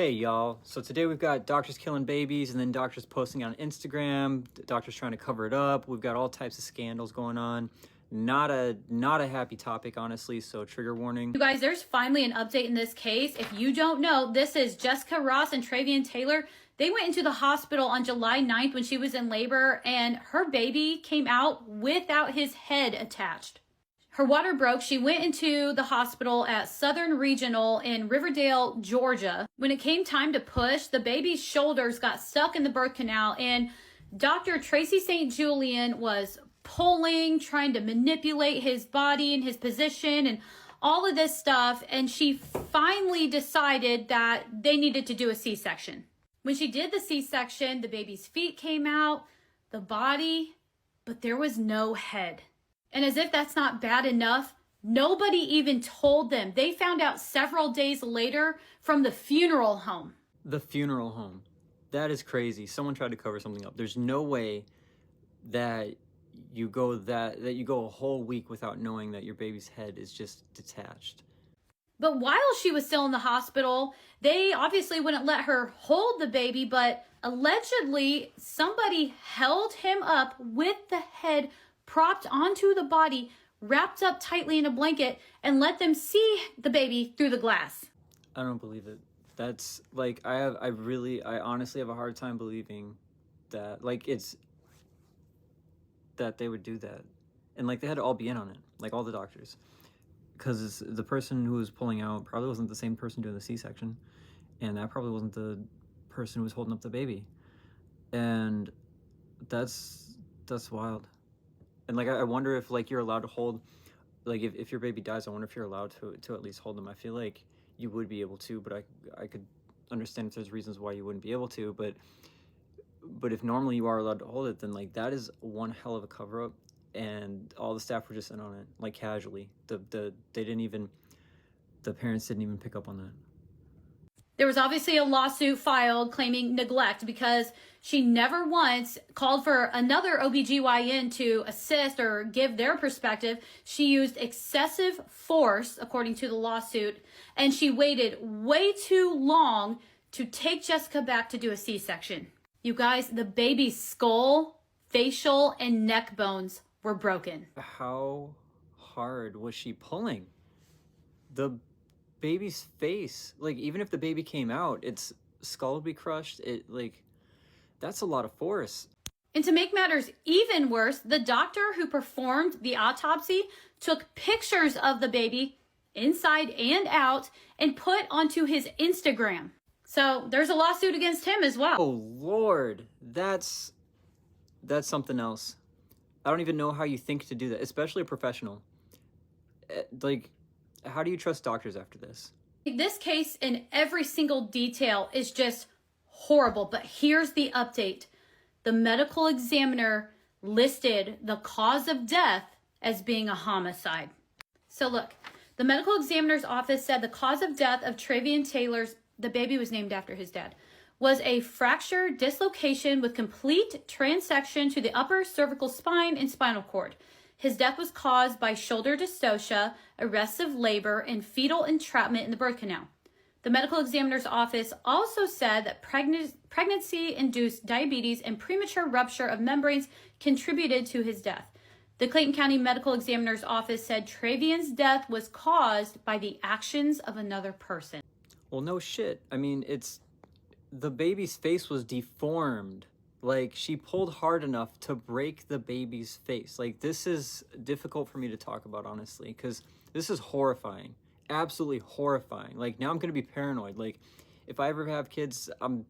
Hey y'all, so today we've got doctors killing babies and then doctors posting on Instagram, doctors trying to cover it up. We've got all types of scandals going on. Not a happy topic, honestly, so trigger warning. You guys, there's finally an update in this case. If you don't know, this is Jessica Ross and Travian Taylor. They went into the hospital on July 9th when she was in labor, and her baby came out without his head attached. Her water broke. She went into the hospital at Southern Regional in Riverdale, Georgia. When it came time to push, the baby's shoulders got stuck in the birth canal, and Dr. Tracy St. Julian was pulling, trying to manipulate his body and his position and all of this stuff. And she finally decided that they needed to do a C-section. When she did the C-section, the baby's feet came out, the body, but there was no head. And as if that's not bad enough, nobody even told them. They found out several days later from the funeral home. The funeral home. That is crazy. Someone tried to cover something up. There's no way that you go a whole week without knowing that your baby's head is just detached. But while she was still in the hospital, they obviously wouldn't let her hold the baby, but allegedly somebody held him up with the head propped onto the body, wrapped up tightly in a blanket, and let them see the baby through the glass. I don't believe it. That's like, I honestly have a hard time believing that, like, it's that they would do that. And like, they had to all be in on it, like all the doctors, because the person who was pulling out probably wasn't the same person doing the C-section, and that probably wasn't the person who was holding up the baby. And that's wild. And like, I wonder if like you're allowed to hold, like if your baby dies, I wonder if you're allowed to at least hold them. I feel like you would be able to, but I could understand if there's reasons why you wouldn't be able to, but if normally you are allowed to hold it, then like that is one hell of a cover up, and all the staff were just in on it, like casually. The parents didn't even pick up on that. There was obviously a lawsuit filed claiming neglect because she never once called for another OBGYN to assist or give their perspective. She used excessive force, according to the lawsuit, and she waited way too long to take Jessica back to do a C-section. You guys, the baby's skull, facial, and neck bones were broken. How hard was she pulling? The baby's face, like even if the baby came out, its skull would be crushed. That's a lot of force. And to make matters even worse, the doctor who performed the autopsy took pictures of the baby inside and out and put onto his Instagram. So there's a lawsuit against him as well. Oh Lord, that's something else. I don't even know how you think to do that, especially a professional. Like, how do you trust doctors after this? This case in every single detail is just horrible, but here's the update. The medical examiner listed the cause of death as being a homicide. So look, the medical examiner's office said the cause of death of Travian Taylor's, the baby was named after his dad, was a fracture dislocation with complete transection to the upper cervical spine and spinal cord. His death was caused by shoulder dystocia, arrestive labor, and fetal entrapment in the birth canal. The medical examiner's office also said that pregnancy-induced diabetes and premature rupture of membranes contributed to his death. The Clayton County Medical Examiner's office said Travian's death was caused by the actions of another person. Well, no shit. I mean, the baby's face was deformed. Like, she pulled hard enough to break the baby's face. Like, this is difficult for me to talk about, honestly, because this is horrifying. Absolutely horrifying. Like, now I'm going to be paranoid. Like, if I ever have kids, I'm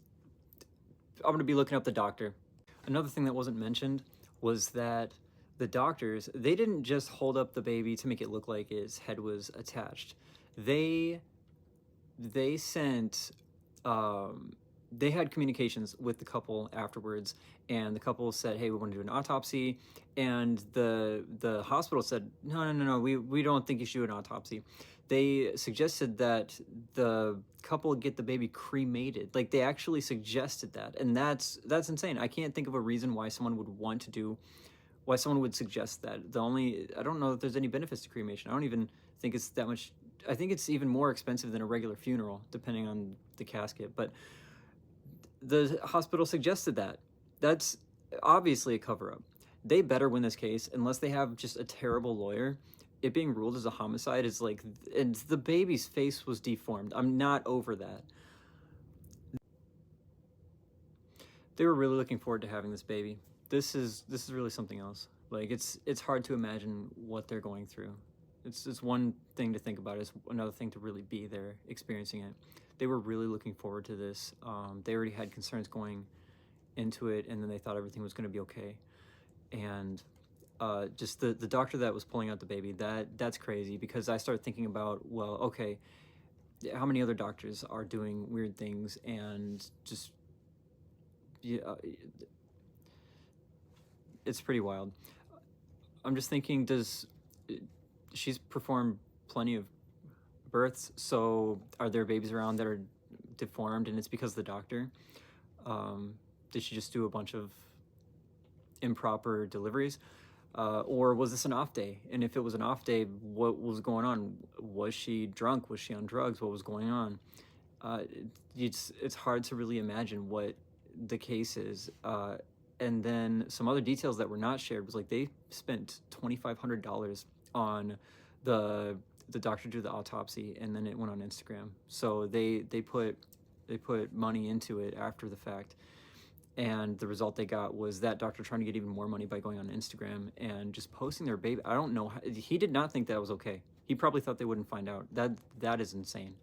going to be looking up the doctor. Another thing that wasn't mentioned was that the doctors, they didn't just hold up the baby to make it look like his head was attached. They sent... they had communications with the couple afterwards, and the couple said, hey, we want to do an autopsy, and the hospital said, no, we don't think you should do an autopsy. They suggested that the couple get the baby cremated. Like, they actually suggested that, and that's insane. I can't think of a reason why someone would suggest that. I don't know if there's any benefits to cremation. I don't even think it's that much I think it's even more expensive than a regular funeral, depending on the casket. But the hospital suggested that. That's obviously a cover up. They better win this case unless they have just a terrible lawyer. It being ruled as a homicide is like, and the baby's face was deformed. I'm not over that. They were really looking forward to having this baby. This is really something else. Like it's hard to imagine what they're going through. It's one thing to think about. It's another thing to really be there, experiencing it. They were really looking forward to this. They already had concerns going into it, and then they thought everything was going to be okay. And just the doctor that was pulling out the baby, that's crazy, because I started thinking about, well, okay, how many other doctors are doing weird things, and just yeah, it's pretty wild. I'm just thinking, does she's performed plenty of births, so are there babies around that are deformed, and it's because of the doctor? Did she just do a bunch of improper deliveries? Or was this an off day? And if it was an off day, what was going on? Was she drunk? Was she on drugs? What was going on? It's hard to really imagine what the case is. And then some other details that were not shared was like they spent $2,500 on the doctor to do the autopsy, and then it went on Instagram. So they put money into it after the fact, and the result they got was that doctor trying to get even more money by going on Instagram and just posting their baby. I don't know. He did not think that was okay. He probably thought they wouldn't find out. That is insane.